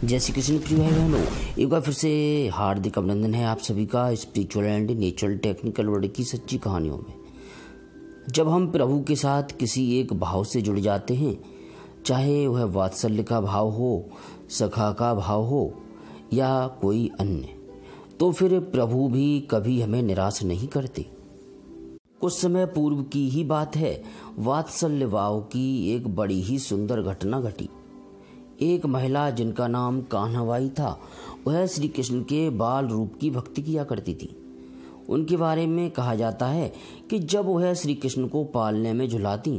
जय श्री कृष्ण प्रिय भाई बहनों, एक बार फिर से हार्दिक अभिनंदन है आप सभी का spiritual and natural technical world की सच्ची कहानियों में। जब हम प्रभु के साथ किसी एक भाव से जुड़ जाते हैं, चाहे वह वात्सल्य का भाव हो, सखा का भाव हो या कोई अन्य, तो फिर प्रभु भी कभी हमें निराश नहीं करते। कुछ समय पूर्व की ही बात है, वात्सल्य भाव की एक बड़ी ही सुंदर घटना घटी। एक महिला जिनका नाम कान्हाबाई था, वह श्री कृष्ण के बाल रूप की भक्ति किया करती थी। उनके बारे में कहा जाता है कि जब वह श्री कृष्ण को पालने में झुलाती,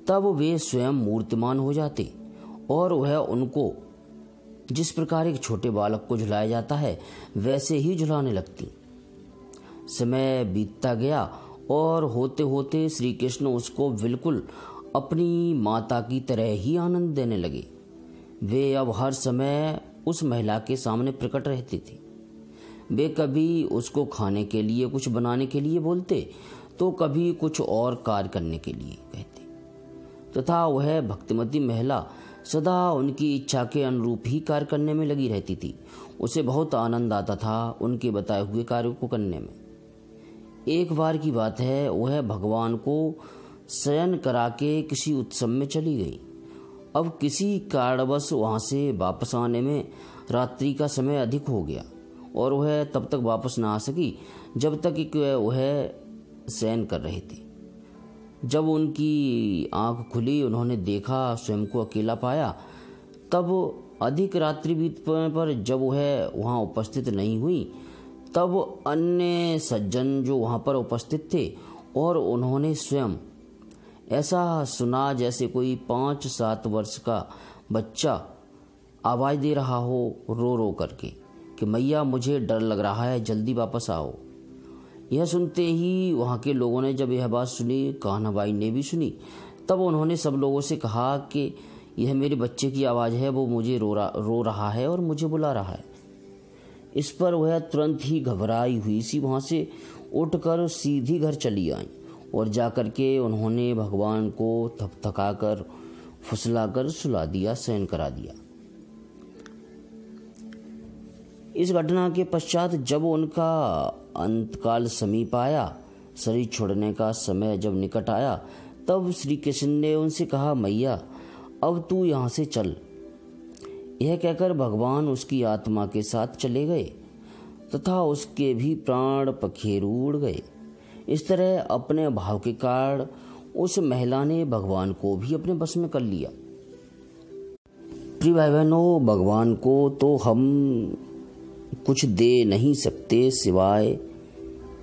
तब वे स्वयं मूर्तिमान हो जाते और वह उनको जिस प्रकार एक छोटे बालक को झुलाया जाता है, वैसे ही झुलाने लगती। समय बीतता गया और होते होते श्री कृष्ण उसको बिल्कुल अपनी माता की तरह ही आनंद देने लगे। वे अब हर समय उस महिला के सामने प्रकट रहते थे। वे कभी उसको खाने के लिए कुछ बनाने के लिए बोलते, तो कभी कुछ और कार्य करने के लिए कहते, तथा वह भक्तिमती महिला सदा उनकी इच्छा के अनुरूप ही कार्य करने में लगी रहती थी। उसे बहुत आनंद आता था उनके बताए हुए कार्यों को करने में। एक बार की बात है, वह भगवान को शयन करा के किसी उत्सव में चली गई। अब किसी कारणवश वहां से वापस आने में रात्रि का समय अधिक हो गया और वह तब तक वापस ना आ सकी जब तक कि वह शयन कर रहे थे। जब उनकी आंख खुली, उन्होंने देखा, स्वयं को अकेला पाया। तब अधिक रात्रि बीतने पर जब वह वहां उपस्थित नहीं हुई, तब अन्य सज्जन जो वहां पर उपस्थित थे और उन्होंने स्वयं ऐसा सुना जैसे कोई 5-7 वर्ष का बच्चा आवाज दे रहा हो रो रो करके कि मैया मुझे डर लग रहा है, जल्दी वापस आओ। यह सुनते ही वहाँ के लोगों ने जब यह बात सुनी, कान्हाबाई ने भी सुनी, तब उन्होंने सब लोगों से कहा कि यह मेरे बच्चे की आवाज़ है, वो मुझे रो रहा है और मुझे बुला रहा है। इस पर वह तुरंत ही घबराई हुई सी वहाँ से उठकर सीधी घर चली आई और जाकर के उन्होंने भगवान को थपथकाकर फुसलाकर सुला दिया, शयन करा दिया। इस घटना के पश्चात जब उनका अंतकाल समीप आया, शरीर छोड़ने का समय जब निकट आया, तब श्री कृष्ण ने उनसे कहा, मैया अब तू यहाँ से चल। यह कहकर भगवान उसकी आत्मा के साथ चले गए तथा उसके भी प्राण पखेरु उड़ गए। इस तरह अपने भाव के कारण उस महिला ने भगवान को भी अपने बस में कर लिया। प्रिय भाई बहनों, भगवान को तो हम कुछ दे नहीं सकते सिवाय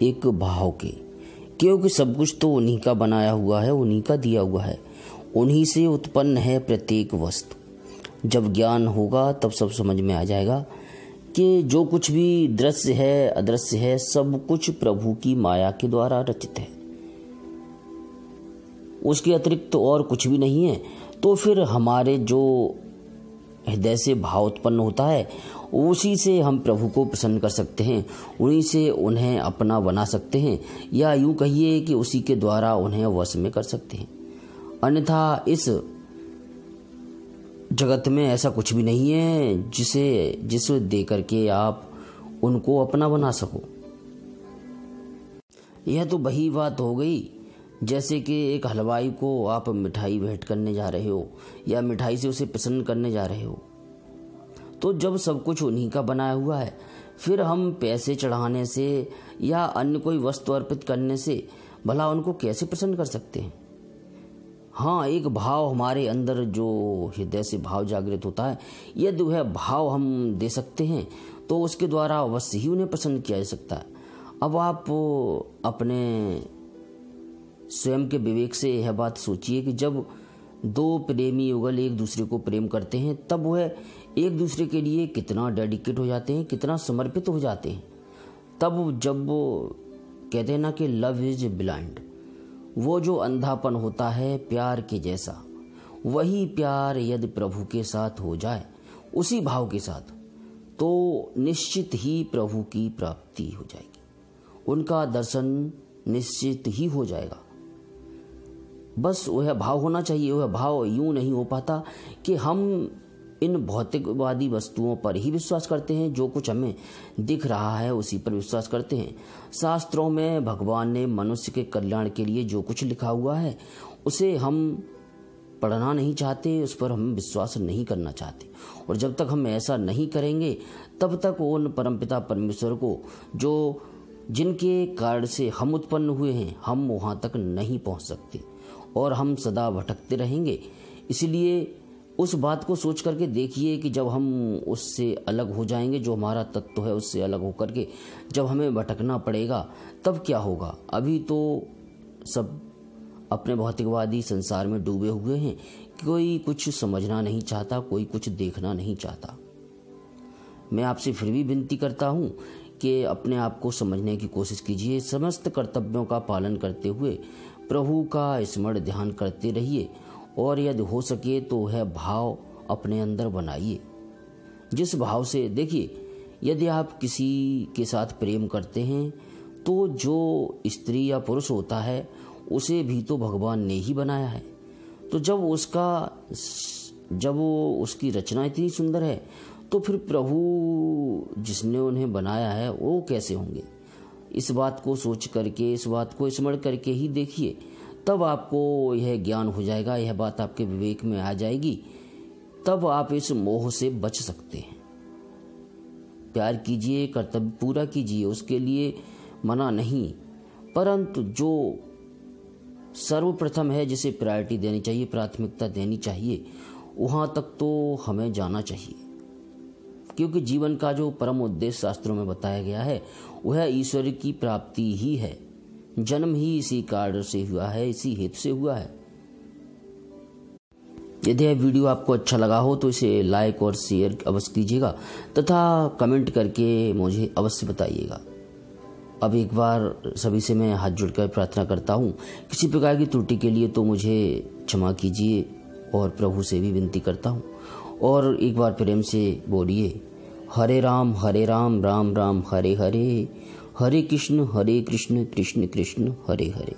एक भाव के, क्योंकि सब कुछ तो उन्हीं का बनाया हुआ है, उन्हीं का दिया हुआ है, उन्हीं से उत्पन्न है प्रत्येक वस्तु। जब ज्ञान होगा तब सब समझ में आ जाएगा कि जो कुछ भी दृश्य है, अदृश्य है, सब कुछ प्रभु की माया के द्वारा रचित है, उसके अतिरिक्त तो और कुछ भी नहीं है। तो फिर हमारे जो हृदय से भाव उत्पन्न होता है, उसी से हम प्रभु को प्रसन्न कर सकते हैं, उन्हीं से उन्हें अपना बना सकते हैं, या यूं कहिए कि उसी के द्वारा उन्हें वश में कर सकते हैं। अन्यथा इस जगत में ऐसा कुछ भी नहीं है जिसे दे करके आप उनको अपना बना सको। यह तो वही बात हो गई जैसे कि एक हलवाई को आप मिठाई भेंट करने जा रहे हो या मिठाई से उसे प्रसन्न करने जा रहे हो। तो जब सब कुछ उन्हीं का बनाया हुआ है, फिर हम पैसे चढ़ाने से या अन्य कोई वस्तु अर्पित करने से भला उनको कैसे प्रसन्न कर सकते हैं। हाँ, एक भाव हमारे अंदर जो हृदय से भाव जागृत होता है, यदि वह भाव हम दे सकते हैं तो उसके द्वारा अवश्य ही उन्हें प्रसन्न किया जा सकता है। अब आप अपने स्वयं के विवेक से यह बात सोचिए कि जब दो प्रेमी युगल एक दूसरे को प्रेम करते हैं, तब वह एक दूसरे के लिए कितना डेडिकेट हो जाते हैं, कितना समर्पित हो जाते हैं। तब जब कहते हैं ना कि लव इज ब्लाइंड, वो जो अंधापन होता है प्यार के जैसा, वही प्यार यदि प्रभु के साथ हो जाए, उसी भाव के साथ, तो निश्चित ही प्रभु की प्राप्ति हो जाएगी, उनका दर्शन निश्चित ही हो जाएगा। बस वह भाव होना चाहिए। वह भाव यूं नहीं हो पाता कि हम इन भौतिकवादी वस्तुओं पर ही विश्वास करते हैं। जो कुछ हमें दिख रहा है उसी पर विश्वास करते हैं। शास्त्रों में भगवान ने मनुष्य के कल्याण के लिए जो कुछ लिखा हुआ है उसे हम पढ़ना नहीं चाहते, उस पर हम विश्वास नहीं करना चाहते। और जब तक हम ऐसा नहीं करेंगे तब तक उन परमपिता परमेश्वर को जो जिनके कारण से हम उत्पन्न हुए हैं, हम वहाँ तक नहीं पहुँच सकते और हम सदा भटकते रहेंगे। इसलिए उस बात को सोच करके देखिए कि जब हम उससे अलग हो जाएंगे, जो हमारा तत्व है उससे अलग होकर के जब हमें भटकना पड़ेगा तब क्या होगा। अभी तो सब अपने भौतिकवादी संसार में डूबे हुए हैं, कोई कुछ समझना नहीं चाहता, कोई कुछ देखना नहीं चाहता। मैं आपसे फिर भी विनती करता हूँ कि अपने आप को समझने की कोशिश कीजिए। समस्त कर्तव्यों का पालन करते हुए प्रभु का स्मरण ध्यान करते रहिए और यदि हो सके तो वह भाव अपने अंदर बनाइए। जिस भाव से देखिए, यदि आप किसी के साथ प्रेम करते हैं तो जो स्त्री या पुरुष होता है उसे भी तो भगवान ने ही बनाया है। तो जब वो उसकी रचना इतनी सुंदर है तो फिर प्रभु जिसने उन्हें बनाया है वो कैसे होंगे। इस बात को सोच करके, इस बात को स्मरण करके ही देखिए, तब आपको यह ज्ञान हो जाएगा, यह बात आपके विवेक में आ जाएगी, तब आप इस मोह से बच सकते हैं। प्यार कीजिए, कर्तव्य पूरा कीजिए, उसके लिए मना नहीं, परंतु जो सर्वप्रथम है, जिसे प्रायोरिटी देनी चाहिए, प्राथमिकता देनी चाहिए, वहाँ तक तो हमें जाना चाहिए। क्योंकि जीवन का जो परम उद्देश्य शास्त्रों में बताया गया है वह ईश्वर की प्राप्ति ही है। जन्म ही इसी कारण से हुआ है, इसी हेतु से हुआ है। यदि यह वीडियो आपको अच्छा लगा हो तो इसे लाइक और शेयर अवश्य कीजिएगा तथा कमेंट करके मुझे अवश्य बताइएगा। अब एक बार सभी से मैं हाथ जोड़कर प्रार्थना करता हूँ, किसी प्रकार की त्रुटि के लिए तो मुझे क्षमा कीजिए और प्रभु से भी विनती करता हूँ। और एक बार प्रेम से बोलिए, हरे राम राम राम हरे हरे, हरे कृष्ण कृष्ण कृष्ण हरे हरे।